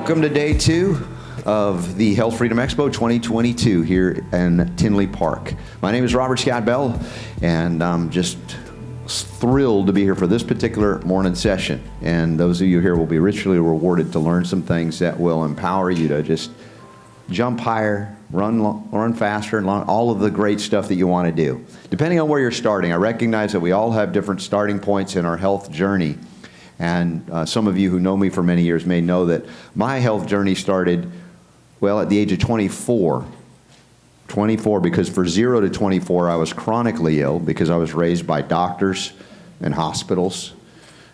Welcome to day 2 of the Health Freedom Expo 2022 here in Tinley Park. My name is Robert Scott Bell, and I'm just thrilled to be here for this particular morning session. And those of you here will be richly rewarded to learn some things that will empower you to just jump higher, run faster, and all of the great stuff that you want to do. Depending on where you're starting, I recognize that we all have different starting points in our health journey. And some of you who know me for many years may know that my health journey started, well, at the age of 24. 24, because for 0 to 24, I was chronically ill because I was raised by doctors and hospitals.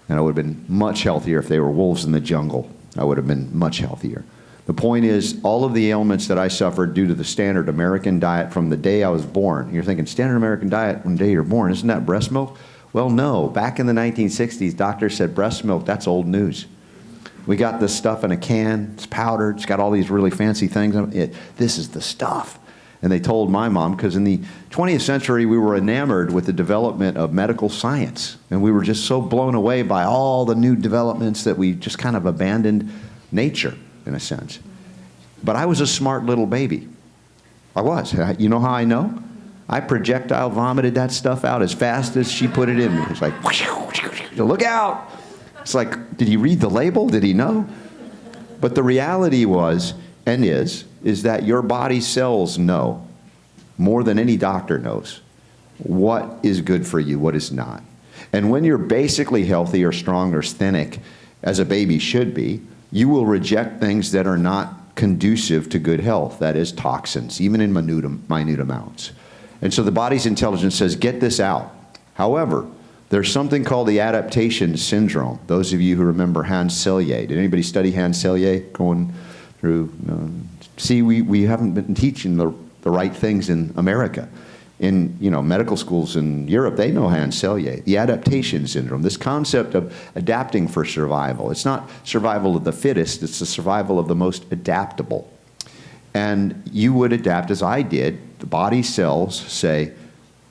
And I would have been much healthier if they were wolves in the jungle. I would have been much healthier. The point is, all of the ailments that I suffered due to the standard American diet from the day I was born. You're thinking, standard American diet from the day you're born, isn't that breast milk? Well, no. Back in the 1960s, doctors said breast milk, that's old news. We got this stuff in a can, it's powdered, it's got all these really fancy things. This is the stuff. And they told my mom, because in the 20th century, we were enamored with the development of medical science. And we were just so blown away by all the new developments that we just kind of abandoned nature, in a sense. But I was a smart little baby. I was. You know how I know? I projectile vomited that stuff out as fast as she put it in me. It's like, look out. It's like, did he read the label? Did he know? But the reality was, and is that your body cells know, more than any doctor knows, what is good for you, what is not. And when you're basically healthy or strong or sthenic, as a baby should be, you will reject things that are not conducive to good health, that is toxins, even in minute amounts. And so the body's intelligence says, get this out. However, there's something called the adaptation syndrome. Those of you who remember Hans Selye. Did anybody study Hans Selye going through? See, we haven't been teaching the right things in America. In medical schools in Europe, they know Hans Selye. The adaptation syndrome, this concept of adapting for survival. It's not survival of the fittest, it's the survival of the most adaptable. And you would adapt as I did. The body cells say,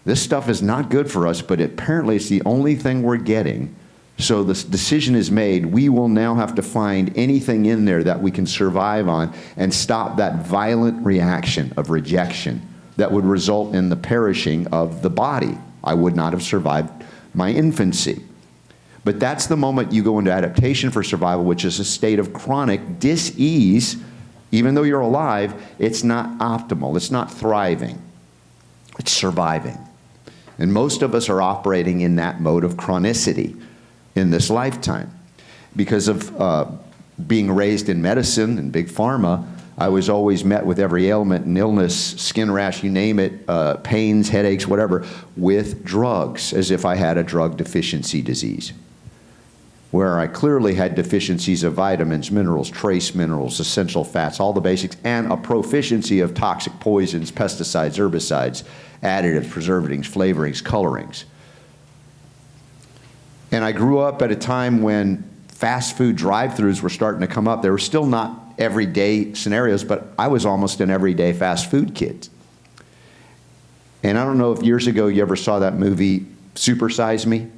this stuff is not good for us, but apparently it's the only thing we're getting. So this decision is made, we will now have to find anything in there that we can survive on and stop that violent reaction of rejection that would result in the perishing of the body. I would not have survived my infancy. But that's the moment you go into adaptation for survival, which is a state of chronic dis-ease. Even though you're alive, it's not optimal, it's not thriving, it's surviving. And most of us are operating in that mode of chronicity in this lifetime. Because of being raised in medicine and big pharma, I was always met with every ailment and illness, skin rash, you name it, pains, headaches, whatever, with drugs, as if I had a drug deficiency disease, where I clearly had deficiencies of vitamins, minerals, trace minerals, essential fats, all the basics, and a proficiency of toxic poisons, pesticides, herbicides, additives, preservatives, flavorings, colorings. And I grew up at a time when fast food drive-thrus were starting to come up. They were still not everyday scenarios, but I was almost an everyday fast food kid. And I don't know if years ago you ever saw that movie, Super Size Me?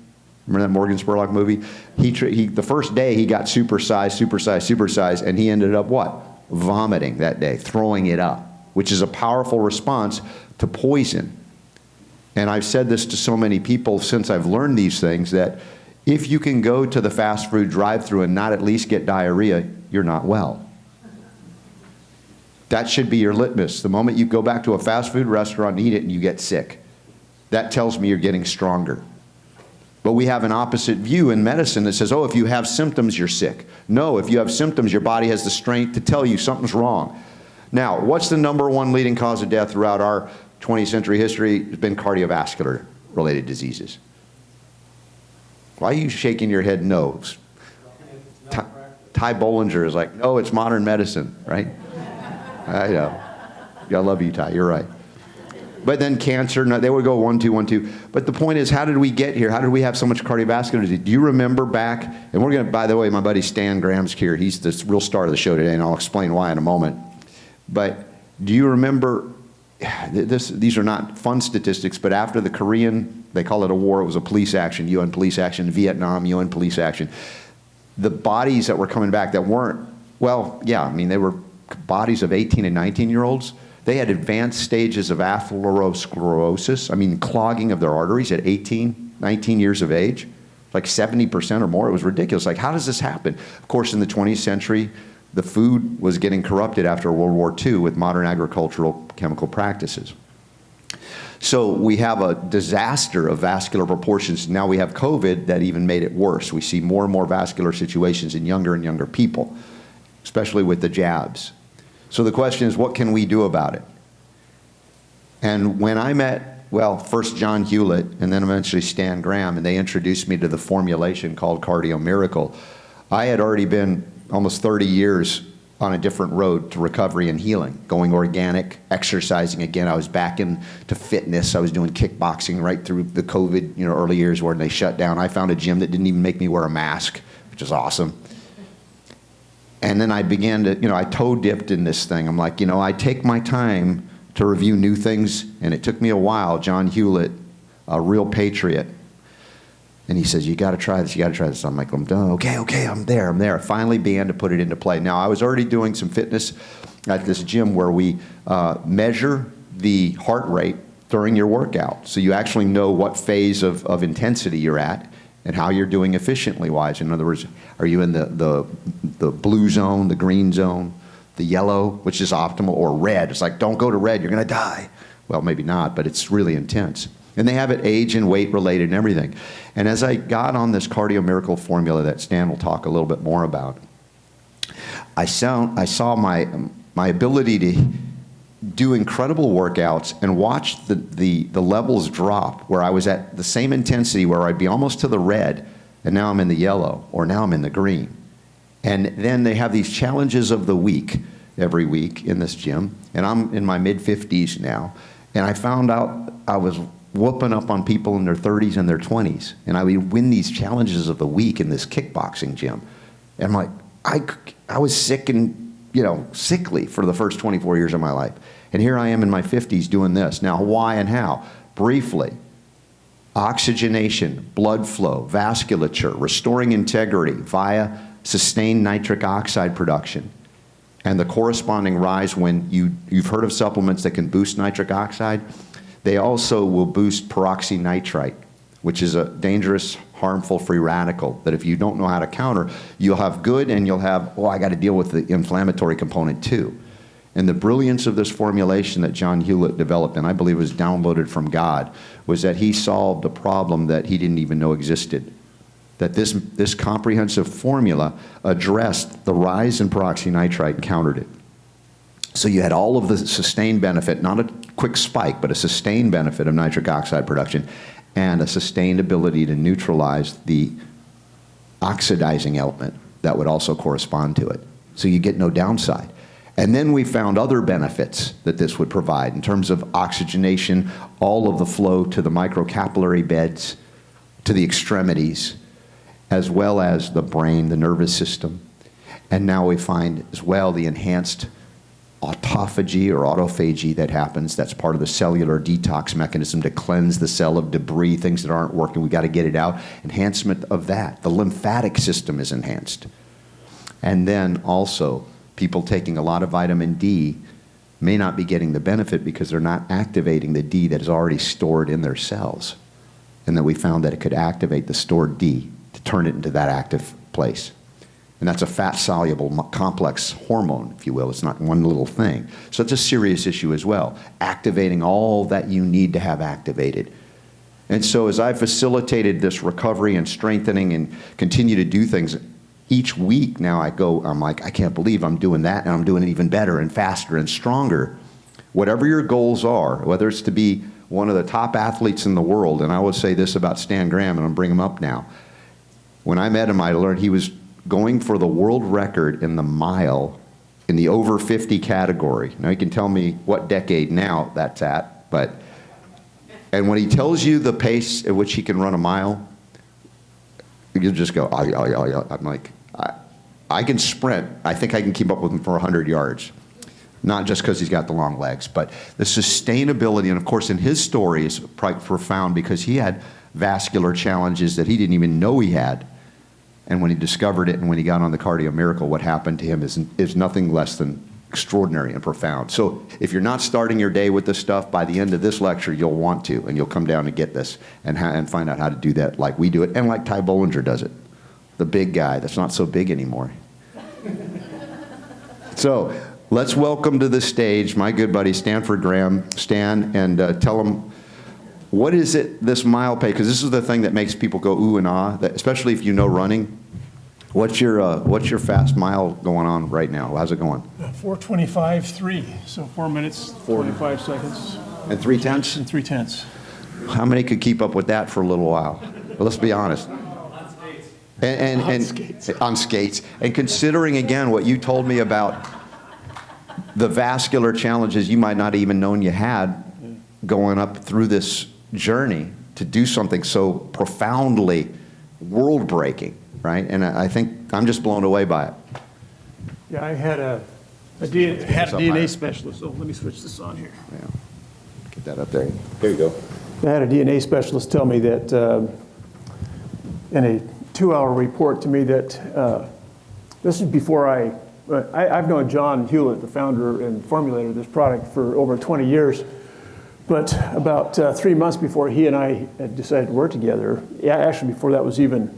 Remember that Morgan Spurlock movie? The first day he got supersized, and he ended up what? Vomiting that day, throwing it up, which is a powerful response to poison. And I've said this to so many people since I've learned these things, that if you can go to the fast food drive-thru and not at least get diarrhea, you're not well. That should be your litmus. The moment you go back to a fast food restaurant and eat it and you get sick, that tells me you're getting stronger. But we have an opposite view in medicine that says, oh, if you have symptoms, you're sick. No, if you have symptoms, your body has the strength to tell you something's wrong. Now, what's the #1 leading cause of death throughout our 20th century history? It's been cardiovascular related diseases. Why are you shaking your head no? Ty Bollinger is like, no, it's modern medicine, right? I know. I love you, Ty, you're right. But then cancer, they would go 1, 2, 1, 2. But the point is, how did we get here? How did we have so much cardiovascular disease? Do you remember back, and we're going to, by the way, my buddy Stan Graham's here. He's the real star of the show today, and I'll explain why in a moment. But do you remember, these are not fun statistics, but after the Korean, they call it a war, it was a police action, UN police action, Vietnam, UN police action. The bodies that were coming back that weren't Well, yeah, I mean, they were bodies of 18 and 19-year-olds. They had advanced stages of atherosclerosis, I mean, clogging of their arteries at 18, 19 years of age, like 70% or more. It was ridiculous. Like, how does this happen? Of course, in the 20th century, the food was getting corrupted after World War II with modern agricultural chemical practices. So we have a disaster of vascular proportions. Now we have COVID that even made it worse. We see more and more vascular situations in younger and younger people, especially with the jabs. So the question is, what can we do about it? And when I met, well, first John Hewlett and then eventually Stan Graham, and they introduced me to the formulation called Cardio Miracle, I had already been almost 30 years on a different road to recovery and healing, going organic, exercising again. I was back into fitness. I was doing kickboxing right through the COVID, early years where they shut down. I found a gym that didn't even make me wear a mask, which is awesome. And then I began to, I toe dipped in this thing. I'm like, I take my time to review new things, and it took me a while. John Hewlett, a real patriot, and he says, you got to try this, you got to try this. I'm like, I'm done. Okay, I'm there. I finally began to put it into play. Now, I was already doing some fitness at this gym where we measure the heart rate during your workout. So you actually know what phase of intensity you're at and how you're doing efficiently wise. In other words, are you in the blue zone, the green zone, the yellow, which is optimal, or red? It's like, don't go to red, you're going to die. Well, maybe not, but it's really intense. And they have it age and weight related and everything. And as I got on this Cardio Miracle formula that Stan will talk a little bit more about, I saw my ability to do incredible workouts and watch the levels drop, where I was at the same intensity where I'd be almost to the red, and now I'm in the yellow, or now I'm in the green. And then they have these challenges of the week every week in this gym, and I'm in my mid-50s now, and I found out I was whooping up on people in their 30s and their 20s, and I would win these challenges of the week in this kickboxing gym. And I'm like, I was sick and sickly for the first 24 years of my life, and here I am in my 50s doing this. Now, why and how? Briefly, oxygenation, blood flow, vasculature, restoring integrity via sustained nitric oxide production, and the corresponding rise when you've heard of supplements that can boost nitric oxide. They also will boost peroxynitrite, which is a dangerous, harmful free radical that if you don't know how to counter, you'll have good and you'll have, I got to deal with the inflammatory component too. And the brilliance of this formulation that John Hewlett developed, and I believe was downloaded from God, was that he solved a problem that he didn't even know existed. That this comprehensive formula addressed the rise in peroxynitrite and countered it. So you had all of the sustained benefit, not a quick spike, but a sustained benefit of nitric oxide production and a sustained ability to neutralize the oxidizing element that would also correspond to it. So you get no downside. And then we found other benefits that this would provide in terms of oxygenation, all of the flow to the microcapillary beds, to the extremities, as well as the brain, the nervous system. And now we find as well the enhanced autophagy or autophagy that happens. That's part of the cellular detox mechanism to cleanse the cell of debris, things that aren't working. We got to get it out. Enhancement of that. The lymphatic system is enhanced. And then also, people taking a lot of vitamin D may not be getting the benefit because they're not activating the D that is already stored in their cells. And then we found that it could activate the stored D to turn it into that active place. And that's a fat-soluble, complex hormone, if you will. It's not one little thing. So it's a serious issue as well, activating all that you need to have activated. And so as I facilitated this recovery and strengthening and continue to do things, each week now I'm like, I can't believe I'm doing that, and I'm doing it even better and faster and stronger. Whatever your goals are, whether it's to be one of the top athletes in the world, and I will say this about Stan Graham, and I'm bringing him up now. When I met him, I learned he was going for the world record in the mile in the over 50 category. Now, you can tell me what decade now that's at, and when he tells you the pace at which he can run a mile, you'll just go, I'm like, I can sprint. I think I can keep up with him for 100 yards. Not just because he's got the long legs, but the sustainability, and of course in his story is profound because he had vascular challenges that he didn't even know he had. And when he discovered it and when he got on the Cardio Miracle, what happened to him is nothing less than extraordinary and profound. So if you're not starting your day with this stuff, by the end of this lecture, you'll want to, and you'll come down and get this and find out how to do that like we do it and like Ty Bollinger does it, the big guy that's not so big anymore. So let's welcome to the stage my good buddy Stanford Graham. Stan, and tell him, what is it, this mile pace? Because this is the thing that makes people go ooh and ah, especially if you know running. What's your fast mile going on right now? How's it going? 4:25.3, so 4 minutes, 45 seconds. And 3/10? And 3/10. How many could keep up with that for a little while? Well, let's be honest. On skates. And skates. On skates. And considering, again, what you told me about the vascular challenges you might not even known you had going up through this journey to do something so profoundly world-breaking, right? And I think I'm just blown away by it. Yeah, I had a DNA specialist. So let me switch this on here. Yeah. Get that up there. There you go. I had a DNA specialist tell me that in a 2-hour report to me that this is before I've known John Hewlett, the founder and formulator of this product, for over 20 years. But about 3 months before he and I had decided to work together, actually before that was even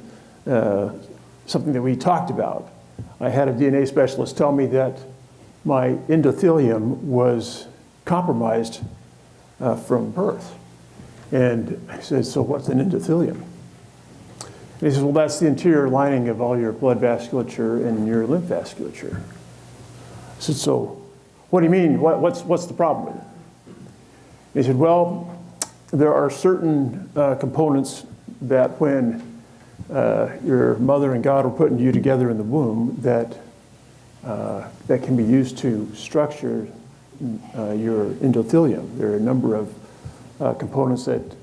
something that we talked about, I had a DNA specialist tell me that my endothelium was compromised from birth. And I said, so what's an endothelium? And he says, well, that's the interior lining of all your blood vasculature and your lymph vasculature. I said, so what do you mean? What's the problem with it? And he said, well, there are certain components that when your mother and God were putting you together in the womb that can be used to structure your endothelium. There are a number of components that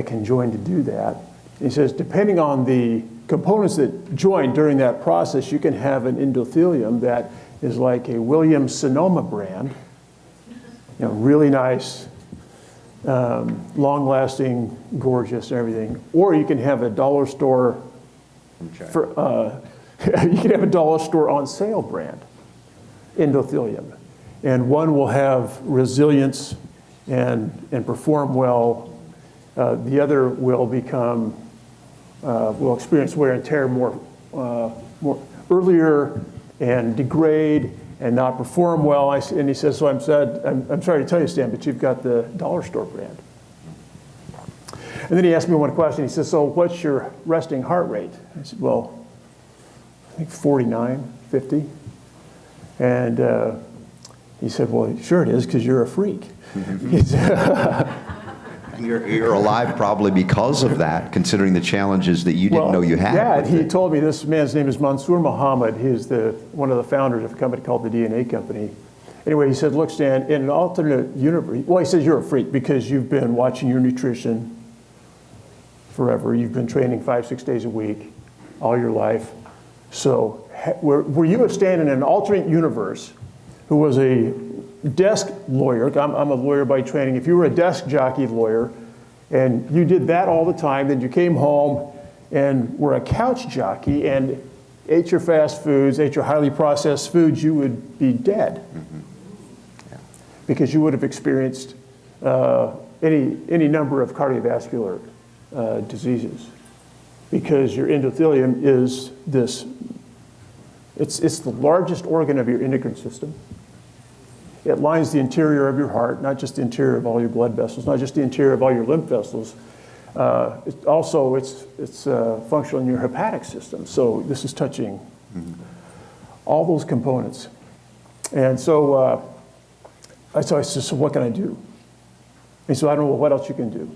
can join to do that. He says, depending on the components that join during that process, you can have an endothelium that is like a Williams-Sonoma brand, really nice, long-lasting, gorgeous, and everything. Or you can have a dollar store you can have a dollar store on sale brand endothelium, and one will have resilience and perform well. The other will will experience wear and tear more earlier and degrade and not perform well. And he says, so I'm sorry to tell you, Stan, but you've got the dollar store brand. And then he asked me one question. He says, so what's your resting heart rate? I said, well, I think 49, 50. And he said, well, sure it is, because you're a freak. He said, You're alive probably because of that, considering the challenges that you didn't know you had. Yeah, he told me this man's name is Mansour Muhammad. He's one of the founders of a company called the DNA Company. Anyway, he said, look, Stan, in an alternate universe, well, he says you're a freak because you've been watching your nutrition forever. You've been training 5-6 days a week all your life. So were you a Stan in an alternate universe who was a desk lawyer? I'm a lawyer by training. If you were a desk jockey lawyer and you did that all the time, then you came home and were a couch jockey and ate your fast foods, ate your highly processed foods, you would be dead. Mm-hmm. Yeah. Because you would have experienced any number of cardiovascular diseases. Because your endothelium is it's the largest organ of your endocrine system. It lines the interior of your heart, not just the interior of all your blood vessels, not just the interior of all your lymph vessels. It's functional in your hepatic system. So this is touching all those components. And so I said, so what can I do? And so I don't know what else you can do.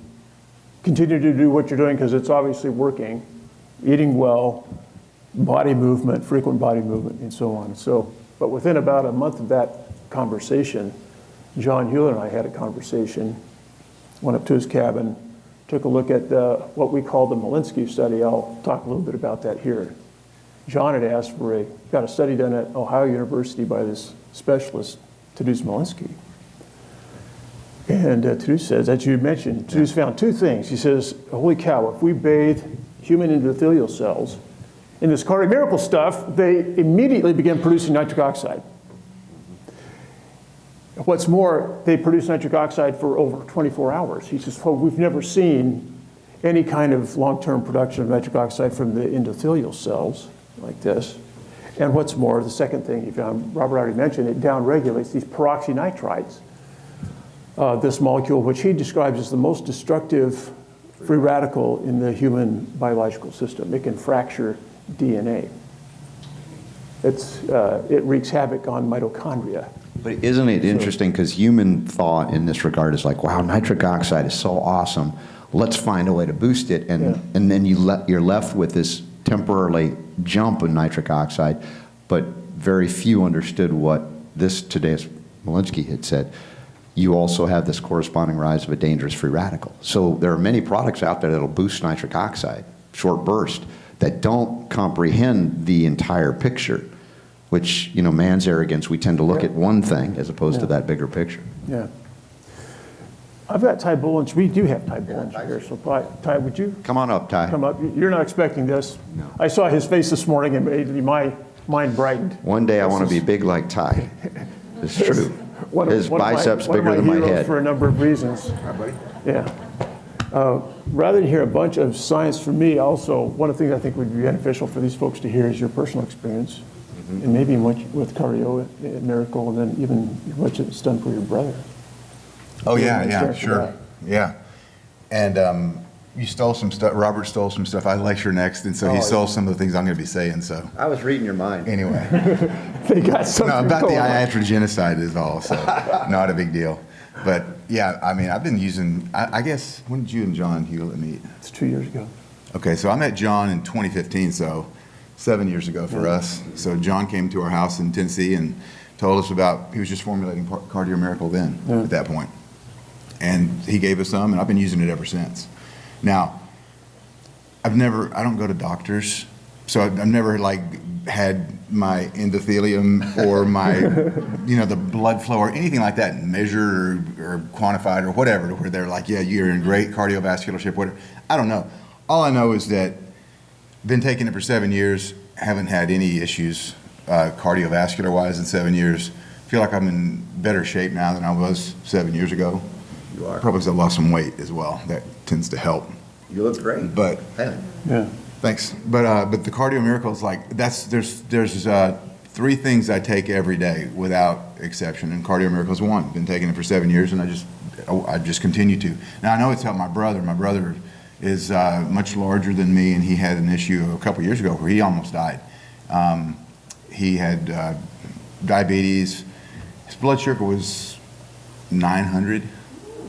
Continue to do what you're doing because it's obviously working. Eating well, body movement, frequent body movement, and so on. So, but within about a month of that conversation, John Hewlett and I had a conversation, went up to his cabin, took a look at what we call the Malinsky study. I'll talk a little bit about that here. John had asked got a study done at Ohio University by this specialist, Tadeusz Malinsky. And Tadeusz says, as you mentioned, Tadeusz found two things. He says, holy cow, if we bathe human endothelial cells. In this cardiac miracle stuff, they immediately began producing nitric oxide. What's more, they produce nitric oxide for over 24 hours. He says, well, we've never seen any kind of long-term production of nitric oxide from the endothelial cells like this. And what's more, the second thing he found, Robert already mentioned, it downregulates these peroxynitrites, this molecule, which he describes as the most destructive free radical in the human biological system. It can fracture DNA. It wreaks havoc on mitochondria. But isn't it interesting, because human thought in this regard is like, wow, nitric oxide is so awesome. Let's find a way to boost it. And then you're left with this temporarily jump in nitric oxide, but very few understood what this today's Malinsky had said. You also have this corresponding rise of a dangerous free radical. So there are many products out there that'll boost nitric oxide, short burst, that don't comprehend the entire picture, which, you know, man's arrogance, we tend to look at one thing as opposed to that bigger picture. Yeah. I've got Ty Bollinger. We do have Ty Bollinger here. So Ty, would you Come on up, Ty. come up? You're not expecting this. No. I saw his face this morning and immediately my mind brightened. One day I want to be big like Ty. It's true. His biceps bigger than my head. For a number of reasons. Hi, buddy. Yeah. Rather than hear a bunch of science from me, also, one of the things I think would be beneficial for these folks to hear is your personal experience, and maybe with cardio miracle, and then even what it's done for your brother. Oh, Yeah, yeah, share sure. that. Yeah. And you stole some stuff. Robert stole some stuff. I lecture next, and so he stole some of the things I'm going to be saying. So I was reading your mind. anyway, They got something no, about the going on. iatrogenocide is all. So not a big deal. But yeah, I mean, I've been using. I guess when did you and John Hewlett meet? It's 2 years ago. Okay, so I met John in 2015, so 7 years ago for us. So John came to our house in Tennessee and told us about, he was just formulating Cardio Miracle then, at that point. And he gave us some, and I've been using it ever since. Now, I don't go to doctors, so I've never like had my endothelium or my, the blood flow or anything like that measured or quantified or whatever, to where they're like, yeah, you're in great cardiovascular shape, whatever. I don't know. All I know is that been taking it for 7 years, haven't had any issues cardiovascular-wise in 7 years. Feel like I'm in better shape now than I was 7 years ago. You are. Probably because I lost some weight as well. That tends to help. You look great. But Yeah. thanks. But the Cardio Miracle is like, there's 3 things I take every day without exception, and Cardio Miracle is one. Been taking it for 7 years, and I just continue to. Now I know it's helped my brother. My brother is much larger than me, and he had an issue a couple years ago where he almost died. He had diabetes. His blood sugar was 900.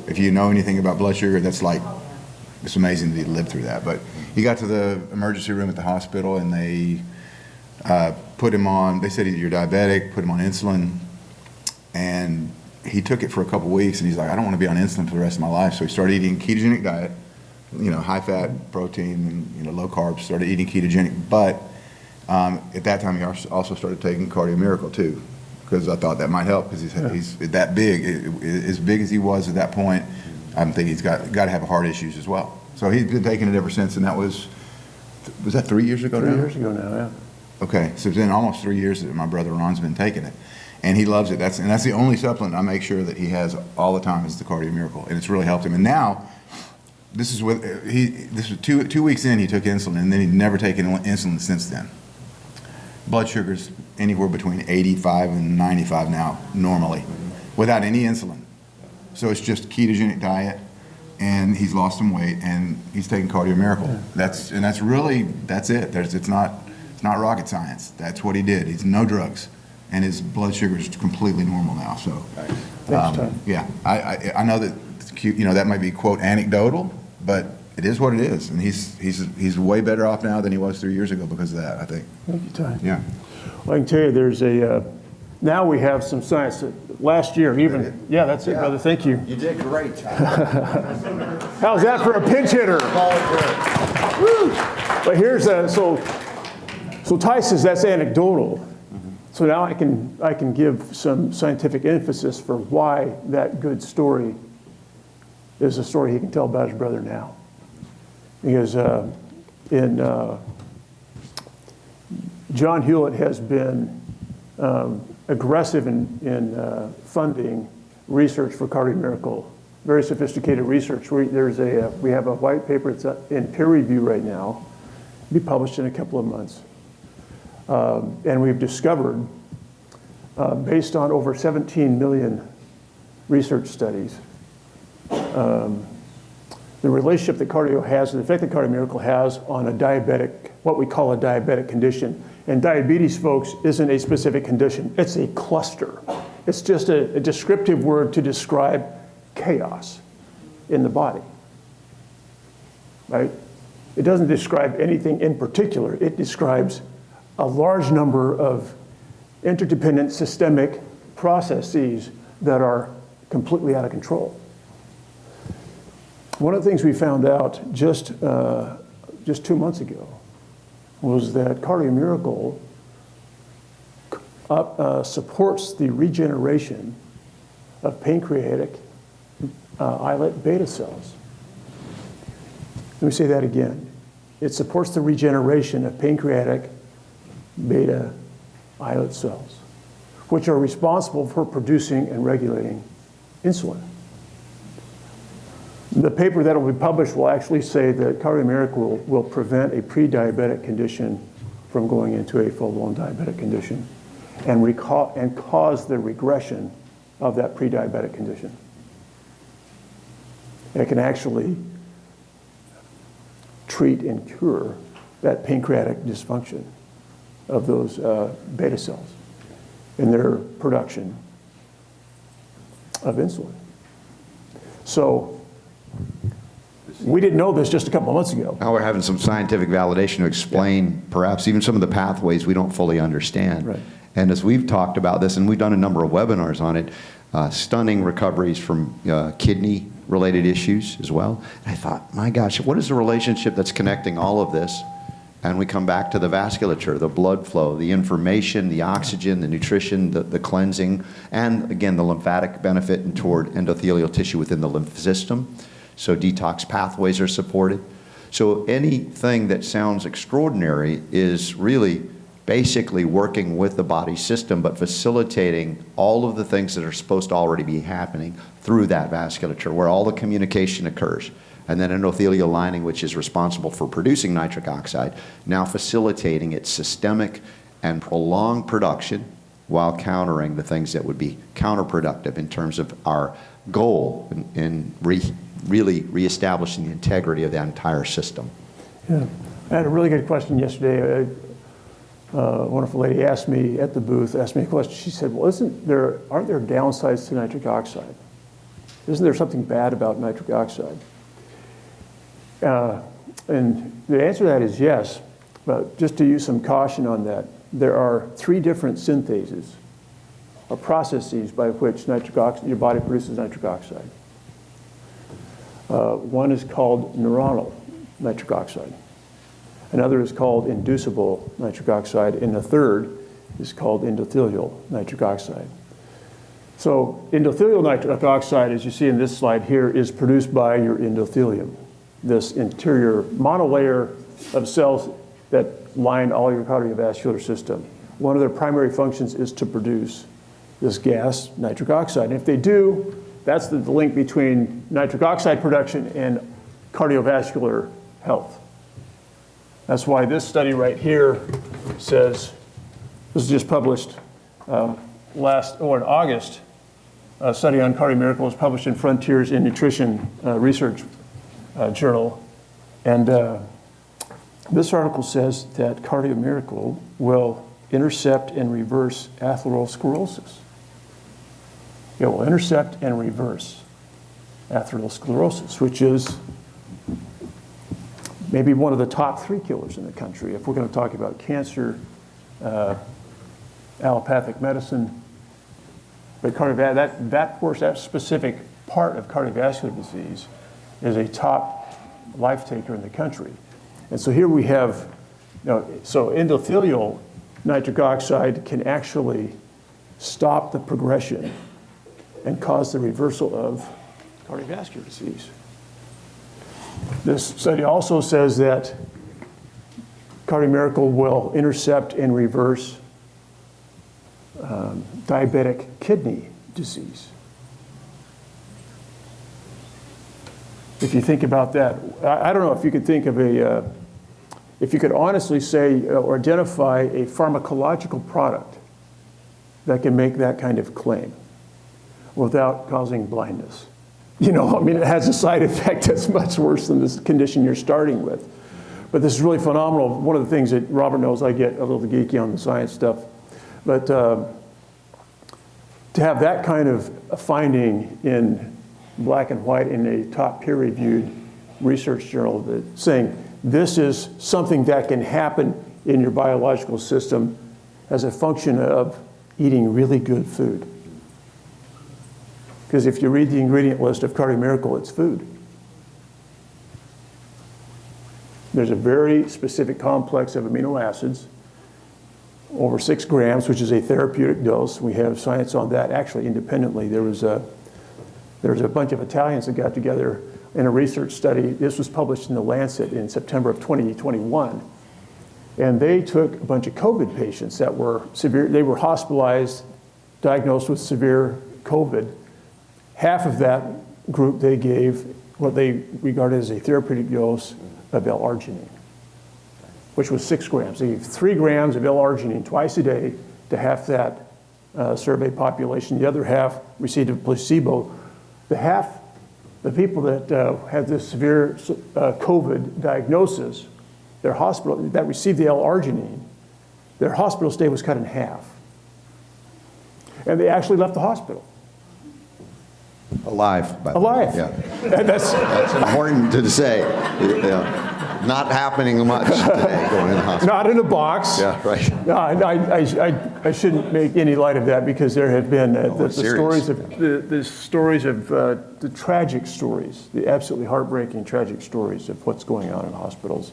If you know anything about blood sugar, that's like, it's amazing that he lived through that. But he got to the emergency room at the hospital, and they put him on, they said, you're diabetic, put him on insulin. And he took it for a couple weeks, and he's like, I don't want to be on insulin for the rest of my life. So he started eating ketogenic diet, high fat, protein, and low carbs, started eating ketogenic. But at that time, he also started taking Cardio Miracle too, because I thought that might help, because he's that big. As big as he was at that point, I'm thinking he's got to have heart issues as well. So he's been taking it ever since, and that was that 3 years ago now? 3 years ago now, yeah. Okay, so it's been almost 3 years that my brother Ron's been taking it, and he loves it. That's the only supplement I make sure that he has all the time is the Cardio Miracle, and it's really helped him. And now, this was 2 weeks in, he took insulin, and then he'd never taken insulin since then. Blood sugar's anywhere between 85 and 95 now, normally, without any insulin. So it's just ketogenic diet, and he's lost some weight, and he's taking Cardio Miracle. Yeah. That's really it. It's not rocket science. That's what he did. He's no drugs, and his blood sugar is completely normal now. So, Thanks, Tom. yeah, I know that that might be quote anecdotal, but it is what it is, and he's way better off now than he was 3 years ago because of that, I think. Thank you, Ty. Yeah. Well, I can tell you there's now we have some science that last year even, yeah, that's it, brother, thank you. You did great. How's that for a pinch hitter? Woo! But here's so Ty says that's anecdotal. So now I can give some scientific emphasis for why that good story is a story he can tell about his brother now. Because John Hewlett has been aggressive in funding research for cardiomiracle, very sophisticated research. We have a white paper that's in peer review right now, be published in a couple of months. And we've discovered, based on over 17 million research studies, the relationship that cardio has, the effect that cardiomiracle has on a diabetic, what we call a diabetic condition. And diabetes, folks, isn't a specific condition. It's a cluster. It's just a descriptive word to describe chaos in the body, right? It doesn't describe anything in particular. It describes a large number of interdependent systemic processes that are completely out of control. One of the things we found out just 2 months ago was that cardiomiracle supports the regeneration of pancreatic islet beta cells. Let me say that again. It supports the regeneration of pancreatic beta islet cells, which are responsible for producing and regulating insulin. The paper that will be published will actually say that cardiomiracle will prevent a pre-diabetic condition from going into a full-blown diabetic condition and cause the regression of that pre-diabetic condition. It can actually treat and cure that pancreatic dysfunction of those beta cells in their production of insulin. So we didn't know this just a couple of months ago. Now we're having some scientific validation to explain perhaps even some of the pathways we don't fully understand. Right. And as we've talked about this, and we've done a number of webinars on it, stunning recoveries from kidney-related issues as well. And I thought, my gosh, what is the relationship that's connecting all of this? And we come back to the vasculature, the blood flow, the information, the oxygen, the nutrition, the cleansing, and again, the lymphatic benefit and toward endothelial tissue within the lymph system. So detox pathways are supported. So anything that sounds extraordinary is really basically working with the body system, but facilitating all of the things that are supposed to already be happening through that vasculature, where all the communication occurs. And then endothelial lining, which is responsible for producing nitric oxide, now facilitating its systemic and prolonged production while countering the things that would be counterproductive in terms of our goal in really reestablishing the integrity of that entire system. Yeah. I had a really good question yesterday. A wonderful lady asked me at the booth, asked me a question. She said, well, aren't there downsides to nitric oxide? Isn't there something bad about nitric oxide? And the answer to that is yes, but just to use some caution on that, there are 3 different synthases or processes by which your body produces nitric oxide. One is called neuronal nitric oxide. Another is called inducible nitric oxide, and the third is called endothelial nitric oxide. So endothelial nitric oxide, as you see in this slide here, is produced by your endothelium, this interior monolayer of cells that line all your cardiovascular system. One of their primary functions is to produce this gas, nitric oxide. And if they do, that's the link between nitric oxide production and cardiovascular health. That's why this study right here says, this was just published in August, a study on cardiomiracle was published in Frontiers in Nutrition Research Journal. And this article says that cardiomiracle will intercept and reverse atherosclerosis. It will intercept and reverse atherosclerosis, which is maybe one of the top 3 killers in the country. If we're going to talk about cancer, allopathic medicine, but that specific part of cardiovascular disease is a top life taker in the country. And so here we have, so endothelial nitric oxide can actually stop the progression and cause the reversal of cardiovascular disease. This study also says that Cardio Miracle will intercept and reverse diabetic kidney disease. If you think about that, I don't know if you could think of if you could honestly say or identify a pharmacological product that can make that kind of claim without causing blindness. You know, I mean, it has a side effect that's much worse than this condition you're starting with. But this is really phenomenal. One of the things that Robert knows, I get a little geeky on the science stuff. But to have that kind of a finding in black and white in a top peer-reviewed research journal that saying this is something that can happen in your biological system as a function of eating really good food. Because if you read the ingredient list of Cardio Miracle, it's food. There's a very specific complex of amino acids, over 6 grams, which is a therapeutic dose. We have science on that actually independently. There was a bunch of Italians that got together in a research study. This was published in The Lancet in September of 2021. And they took a bunch of COVID patients that were severe. They were hospitalized, diagnosed with severe COVID. Half of that group, they gave what they regarded as a therapeutic dose of L-arginine, which was 6 grams. They gave 3 grams of L-arginine twice a day to half that survey population. The other half received a placebo. The people that had this severe COVID diagnosis, their hospital that received the L-arginine, their hospital stay was cut in half. And they actually left the hospital. Alive. By the way. Alive. Yeah. And that's important to say. Yeah. Not happening much today going in the hospital. not in a box. Yeah, right. No, I shouldn't make any light of that because there have been the stories of the tragic stories, the absolutely heartbreaking tragic stories of what's going on in hospitals.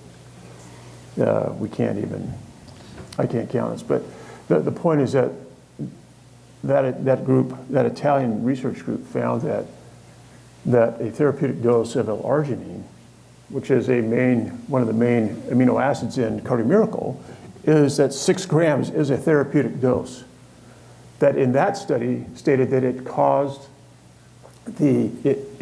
I can't count us. But the point is that group, that Italian research group, found that a therapeutic dose of L-arginine, which is one of the main amino acids in Cardio Miracle, is that 6 grams is a therapeutic dose. That in that study stated that it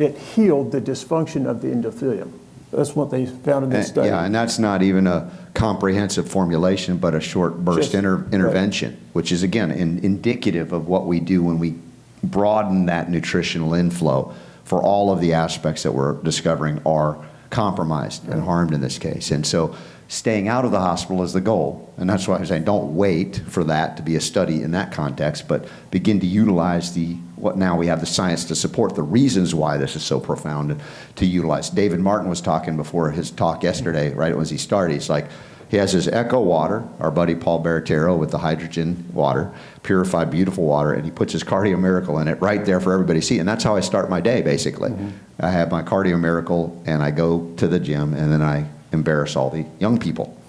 it healed the dysfunction of the endothelium. That's what they found in this study. Yeah, and that's not even a comprehensive formulation, but a short burst intervention, right, which is, again, indicative of what we do when we broaden that nutritional inflow for all of the aspects that we're discovering are compromised and harmed in this case. And so staying out of the hospital is the goal. And that's why I'm saying don't wait for that to be a study in that context, but begin to utilize what now we have the science to support the reasons why this is so profound to utilize. David Martin was talking before his talk yesterday, right as he started. He's like, he has his Echo water, our buddy Paul Baratero with the hydrogen water, purified, beautiful water, and he puts his Cardio Miracle in it right there for everybody to see. And that's how I start my day, basically. Mm-hmm. I have my Cardio Miracle, and I go to the gym, and then I embarrass all the young people.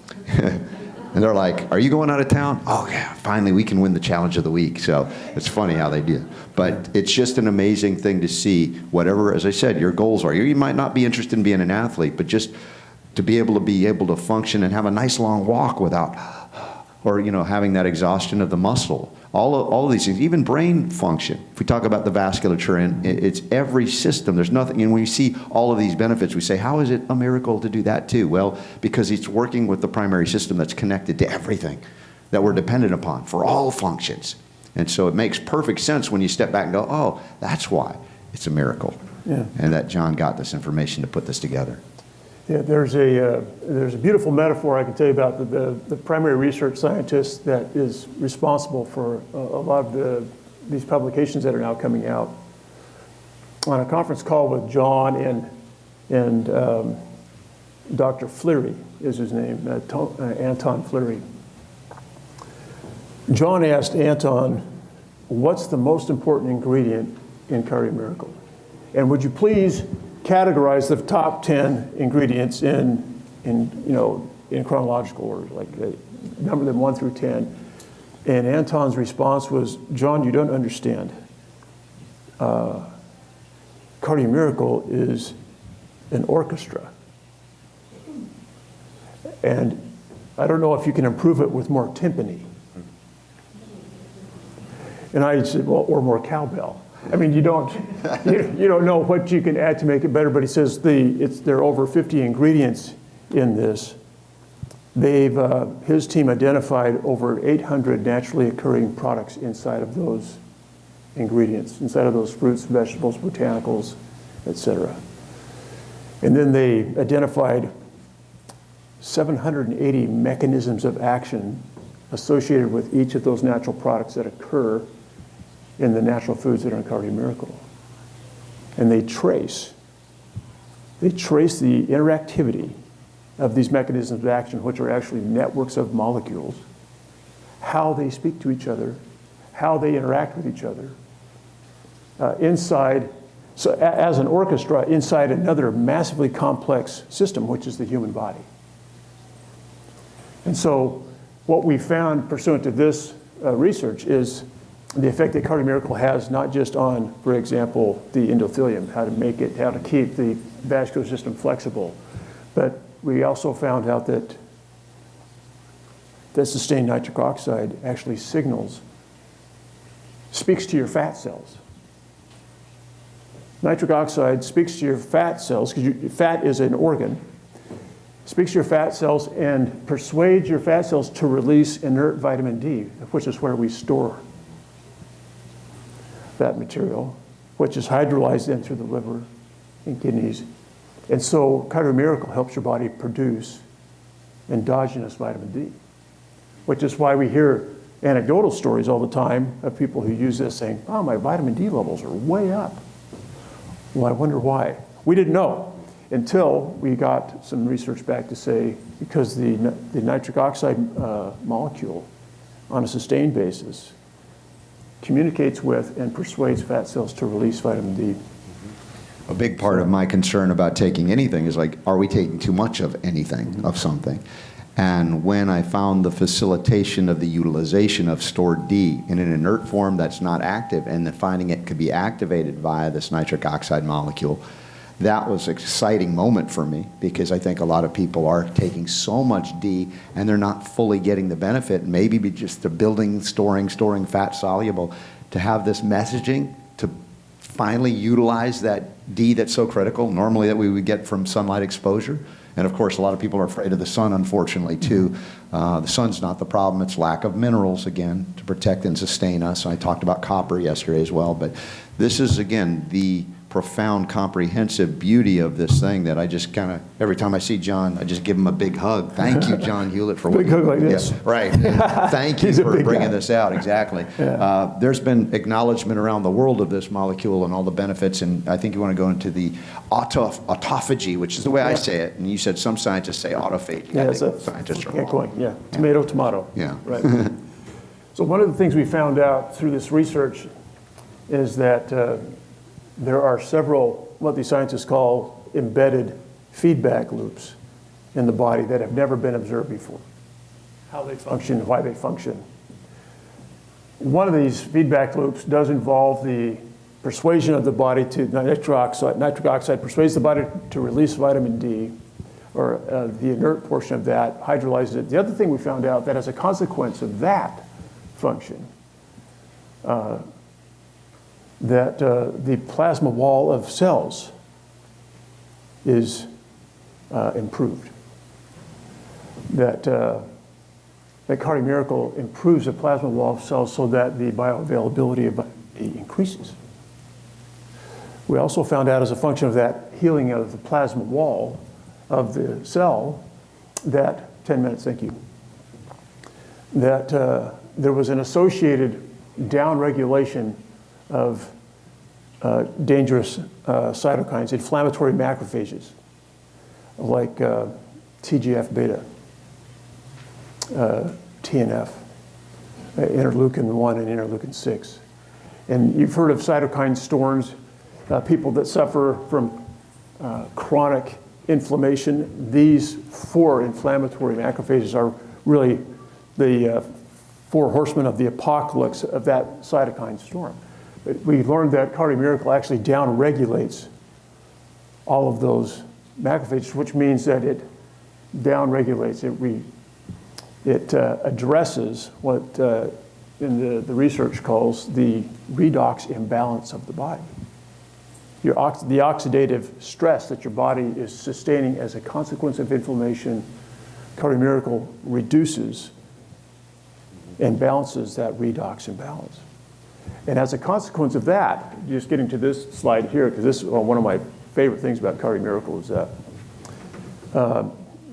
And they're like, are you going out of town? Oh, yeah, finally we can win the challenge of the week. So it's funny how they do. But it's just an amazing thing to see whatever, as I said, your goals are. You might not be interested in being an athlete, but just to be able to function and have a nice long walk without, or having that exhaustion of the muscle. All of these things, even brain function. If we talk about the vasculature, and it's every system. There's nothing, when we see all of these benefits, we say, how is it a miracle to do that too? Well, because it's working with the primary system that's connected to everything that we're dependent upon for all functions. And so it makes perfect sense when you step back and go, oh, that's why it's a miracle. Yeah. And that John got this information to put this together. Yeah, there's a beautiful metaphor I can tell you about the primary research scientist that is responsible for a lot of these publications that are now coming out. On a conference call with John and Dr. Fleury is his name, Anton Fleury. John asked Anton, what's the most important ingredient in Cardio Miracle? And would you please categorize the top 10 ingredients in chronological order, like number them 1 through 10. And Anton's response was, John, you don't understand. Cardio Miracle is an orchestra. And I don't know if you can improve it with more timpani. And I said, well, or more cowbell. I mean, you don't know what you can add to make it better, but he says there are over 50 ingredients in this. His team identified over 800 naturally occurring products inside of those ingredients, inside of those fruits, vegetables, botanicals, etc. And then they identified 780 mechanisms of action associated with each of those natural products that occur in the natural foods that are in Cardio Miracle. And they trace the interactivity of these mechanisms of action, which are actually networks of molecules, how they speak to each other, how they interact with each other, as an orchestra inside another massively complex system, which is the human body. And so what we found pursuant to this research is the effect that Cardio Miracle has not just on, for example, the endothelium, how to keep the vascular system flexible, but we also found out that sustained nitric oxide actually speaks to your fat cells. Nitric oxide speaks to your fat cells, because fat is an organ, speaks to your fat cells and persuades your fat cells to release inert vitamin D, which is where we store that material, which is hydrolyzed then through the liver and kidneys. And so Cardio Miracle helps your body produce endogenous vitamin D, which is why we hear anecdotal stories all the time of people who use this saying, oh, my vitamin D levels are way up. Well, I wonder why. We didn't know until we got some research back to say, because the nitric oxide molecule on a sustained basis communicates with and persuades fat cells to release vitamin D. A big part of my concern about taking anything is like, are we taking too much of anything, of something? And when I found the facilitation of the utilization of stored D in an inert form that's not active, and then finding it could be activated via this nitric oxide molecule, that was an exciting moment for me, because I think a lot of people are taking so much D and they're not fully getting the benefit. Maybe just the building, storing fat soluble, to have this messaging to finally utilize that D that's so critical, normally that we would get from sunlight exposure. And of course, a lot of people are afraid of the sun, unfortunately, too. The sun's not the problem, it's lack of minerals, again, to protect and sustain us. I talked about copper yesterday as well, but this is, again, the profound, comprehensive beauty of this thing that I just kind of, every time I see John, I just give him a big hug. Thank you, John Hewlett, for big hug like this. Yeah, right. Thank you for bringing this out. Exactly. Yeah. There's been acknowledgement around the world of this molecule and all the benefits, and I think you want to go into the autophagy, which is the way I say it. And you said some scientists say autophagy. Yeah, scientists are wrong. Yeah, tomato. Yeah. Right. So one of the things we found out through this research is that there are several, what these scientists call embedded feedback loops in the body that have never been observed before. How they function, why they function. One of these feedback loops does involve the persuasion of the body to nitric oxide. Nitric oxide persuades the body to release vitamin D, or the inert portion of that hydrolyzes it. The other thing we found out that as a consequence of that function, that the plasma wall of cells is improved. That Cardio Miracle improves the plasma wall of cells so that the bioavailability of vitamin D increases. We also found out as a function of that healing of the plasma wall of the cell that, 10 minutes, thank you, that there was an associated downregulation of dangerous cytokines, inflammatory macrophages, like TGF-beta, TNF, interleukin-1 and interleukin-6. And you've heard of cytokine storms, people that suffer from chronic inflammation. These 4 inflammatory macrophages are really the 4 horsemen of the apocalypse of that cytokine storm. We learned that Cardio Miracle actually downregulates all of those macrophages, which means that it downregulates it. It addresses what in the research calls the redox imbalance of the body. The oxidative stress that your body is sustaining as a consequence of inflammation, Cardio Miracle reduces and balances that redox imbalance. And as a consequence of that, just getting to this slide here, because this is one of my favorite things about Cardio Miracle is that,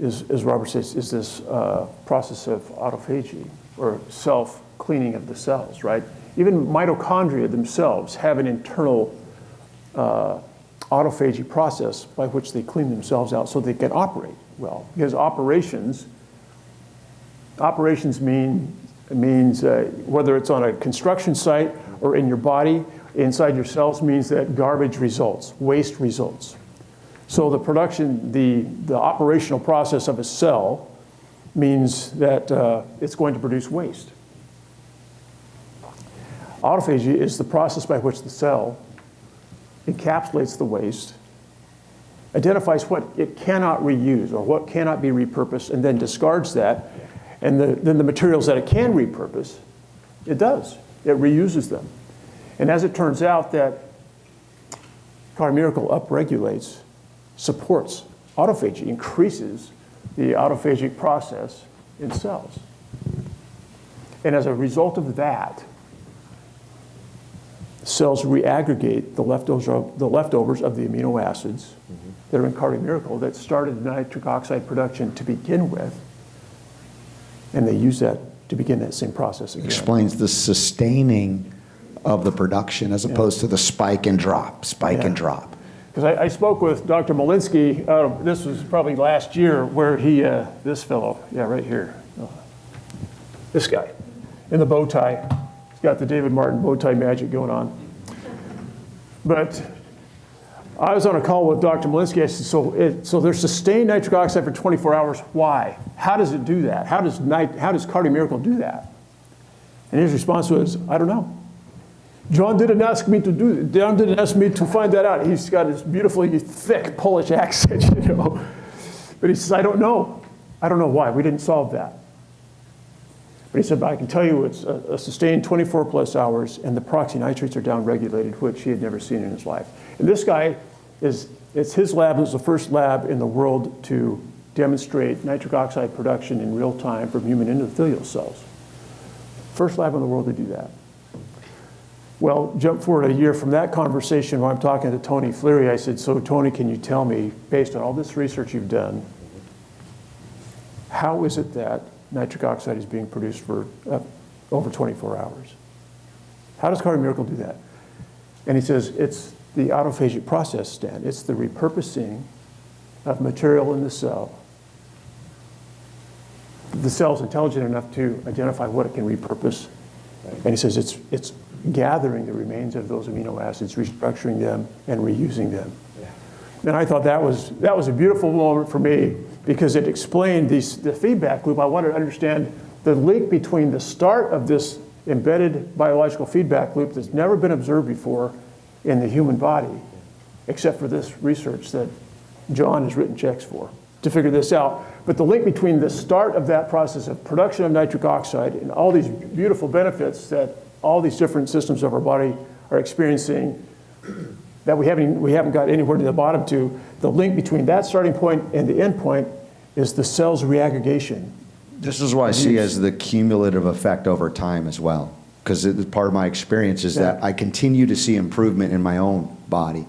as Robert says, is this process of autophagy, or self-cleaning of the cells, right? Even mitochondria themselves have an internal autophagy process by which they clean themselves out so they can operate well. Because operations means whether it's on a construction site or in your body, inside your cells, means that garbage results, waste results. So the production, the operational process of a cell means that it's going to produce waste. Autophagy is the process by which the cell encapsulates the waste, identifies what it cannot reuse or what cannot be repurposed, and then discards that. And then the materials that it can repurpose, it does. It reuses them. And as it turns out, that Cardio Miracle upregulates, supports autophagy, increases the autophagic process in cells. And as a result of that, cells reaggregate the leftovers of the amino acids that are in Cardio Miracle that started nitric oxide production to begin with. And they use that to begin that same process again. Explains the sustaining of the production as opposed to the spike and drop, and drop. Because I spoke with Dr. Molinsky, this was probably last year, where he, this fellow, right here, this guy, in the bow tie. He's got the David Martin bow tie magic going on. But I was on a call with Dr. Molinsky. I said, so there's sustained nitric oxide for 24 hours. Why? How does it do that? How does Cardio Miracle do that? And his response was, I don't know. John didn't ask me to find that out. He's got this beautifully thick Polish accent, But he says, I don't know. I don't know why. We didn't solve that. But he said, but I can tell you it's a sustained 24 plus hours, and the peroxynitrates are downregulated, which he had never seen in his life. And this guy it's his lab was the first lab in the world to demonstrate nitric oxide production in real time from human endothelial cells. First lab in the world to do that. Well, jump forward a year from that conversation when I'm talking to Tony Fleary. I said, so Tony, can you tell me, based on all this research you've done, how is it that nitric oxide is being produced for over 24 hours? How does Cardio Miracle do that? And he says, it's the autophagic process, Stan. It's the repurposing of material in the cell. The cell's intelligent enough to identify what it can repurpose. And he says it's gathering the remains of those amino acids, restructuring them, and reusing them. Yeah. And I thought that was a beautiful moment for me, because it explained the feedback loop. I wanted to understand the link between the start of this embedded biological feedback loop that's never been observed before in the human body, except for this research that John has written checks for to figure this out. But the link between the start of that process of production of nitric oxide and all these beautiful benefits that all these different systems of our body are experiencing that we haven't got anywhere to the bottom to, the link between that starting point and the end point is the cell's reaggregation. This is what I see as the cumulative effect over time as well, because part of my experience is that I continue to see improvement in my own body.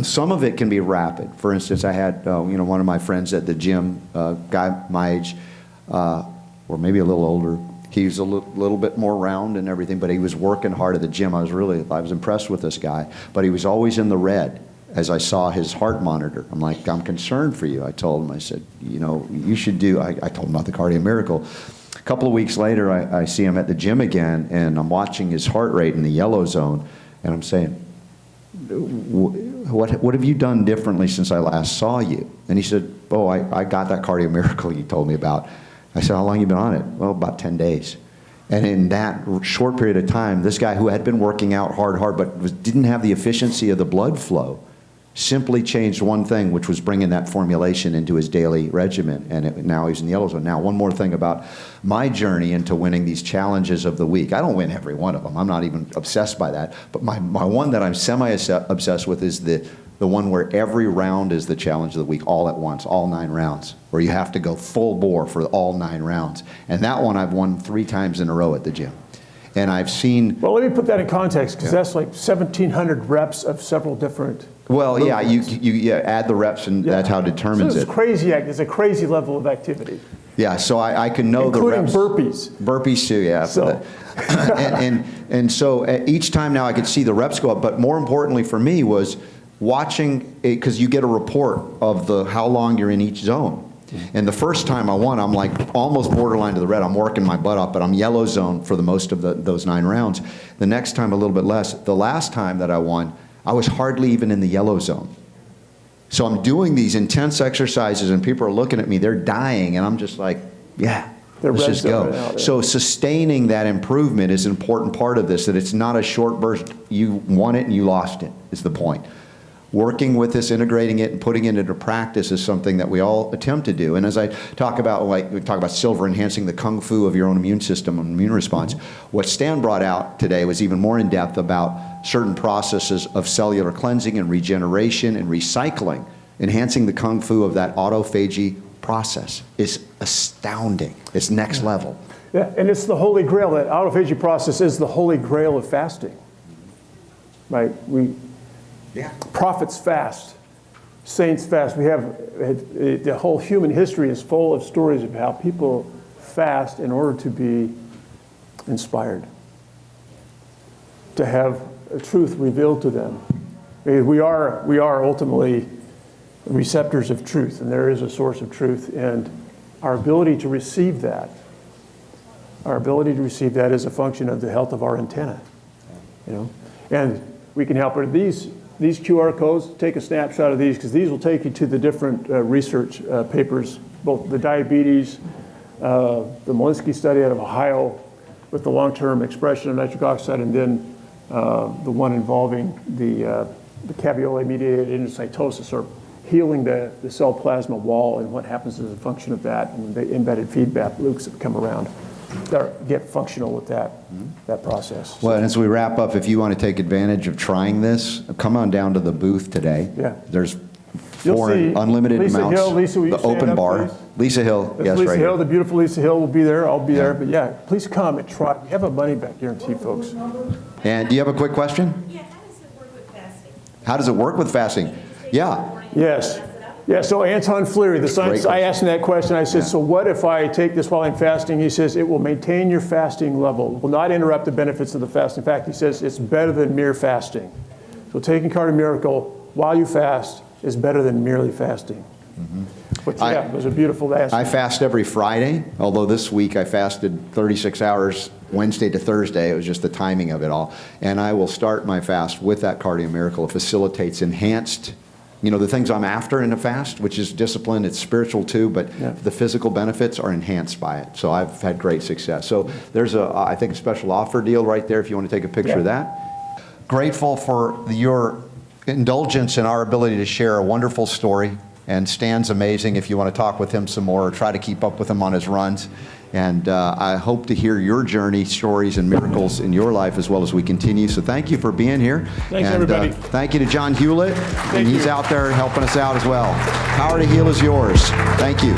Some of it can be rapid. For instance, I had one of my friends at the gym, guy my age, or maybe a little older. He's a little bit more round and everything, but he was working hard at the gym. I was impressed with this guy, but he was always in the red as I saw his heart monitor. I'm like, I'm concerned for you. I told him, I said, you should do, I told him about the Cardio Miracle. A couple of weeks later, I see him at the gym again, and I'm watching his heart rate in the yellow zone, and I'm saying, what have you done differently since I last saw you? And he said, I got that Cardio Miracle you told me about. I said, how long have you been on it? Well, about 10 days. And in that short period of time, this guy who had been working out hard, but didn't have the efficiency of the blood flow, simply changed one thing, which was bringing that formulation into his daily regimen, and now he's in the yellow zone. Now, one more thing about my journey into winning these challenges of the week. I don't win every one of them. I'm not even obsessed by that. But my one that I'm semi-obsessed with is the one where every round is the challenge of the week all at once, all 9 rounds, where you have to go full bore for all 9 rounds. And that one I've won 3 times in a row at the gym. And I've seen... Well, let me put that in context, because that's like 1,700 reps of several different... Well, yeah, movements. you add the reps, and that's how it determines so it. Crazy. It's a crazy level of activity. Yeah, so I can know including the reps. burpees. Burpees too, yeah. So. and so each time now I could see the reps go up, but more importantly for me was watching, because you get a report of how long you're in each zone. And the first time I won, I'm like almost borderline to the red. I'm working my butt off, but I'm yellow zone for the most of those 9 rounds. The next time a little bit less. The last time that I won, I was hardly even in the yellow zone. So I'm doing these intense exercises and people are looking at me, they're dying, and I'm just like, yeah, let's just go. Right out, yeah. So sustaining that improvement is an important part of this, that it's not a short burst, you won it and you lost it, is the point. Working with this, integrating it, and putting it into practice is something that we all attempt to do. And as I talk about, we talk about silver enhancing the kung fu of your own immune system and immune response, what Stan brought out today was even more in depth about certain processes of cellular cleansing and regeneration and recycling. Enhancing the kung fu of that autophagy process is astounding. It's next level. Yeah, and it's the holy grail. That autophagy process is the holy grail of fasting. Right? Prophets fast, saints fast. We have the whole human history is full of stories of how people fast in order to be inspired, to have a truth revealed to them. We are ultimately receptors of truth, and there is a source of truth, and our ability to receive that, is a function of the health of our antenna, and we can help it. These QR codes, take a snapshot of these, because these will take you to the different research papers, both the diabetes, the Malinsky study out of Ohio with the long-term expression of nitric oxide, and then the one involving the caveolin-mediated endocytosis, or healing the cell plasma wall, and what happens as a function of that, and the embedded feedback loops that come around that get functional with that process. Well, and as we wrap up, if you want to take advantage of trying this, come on down to the booth today. Yeah. There's You'll 4 see unlimited Lisa amounts. Hill. Lisa, will you the stand open up, bar. please? Lisa Hill, That's yes, Lisa right Hill, here. the beautiful Lisa Hill will be there. I'll be there. But yeah, please come and try. We have a money back guarantee, folks. And do you have a quick question? Yeah, how does it work with fasting? How does it work with fasting? Yeah. Yes. Yeah, so Anton Fleary, the scientist, I asked him that question. I said, so what if I take this while I'm fasting? He says, it will maintain your fasting level. It will not interrupt the benefits of the fast. In fact, he says it's better than mere fasting. So taking Cardio Miracle while you fast is better than merely fasting. Mm-hmm. But yeah, it was a beautiful answer. I fast every Friday, although this week I fasted 36 hours Wednesday to Thursday. It was just the timing of it all. And I will start my fast with that Cardio Miracle. It facilitates enhanced, the things I'm after in a fast, which is discipline, it's spiritual too, but the physical benefits are enhanced by it. So I've had great success. So there's I think a special offer deal right there if you want to take a picture of that. Grateful for your indulgence in our ability to share a wonderful story. And Stan's amazing if you want to talk with him some more or try to keep up with him on his runs. And I hope to hear your journey, stories, and miracles in your life as well as we continue. So thank you for being here. Thanks, and, everybody. Thank you to John Hewlett. And he's out there helping us out as well. Power to Heal is yours. Thank you.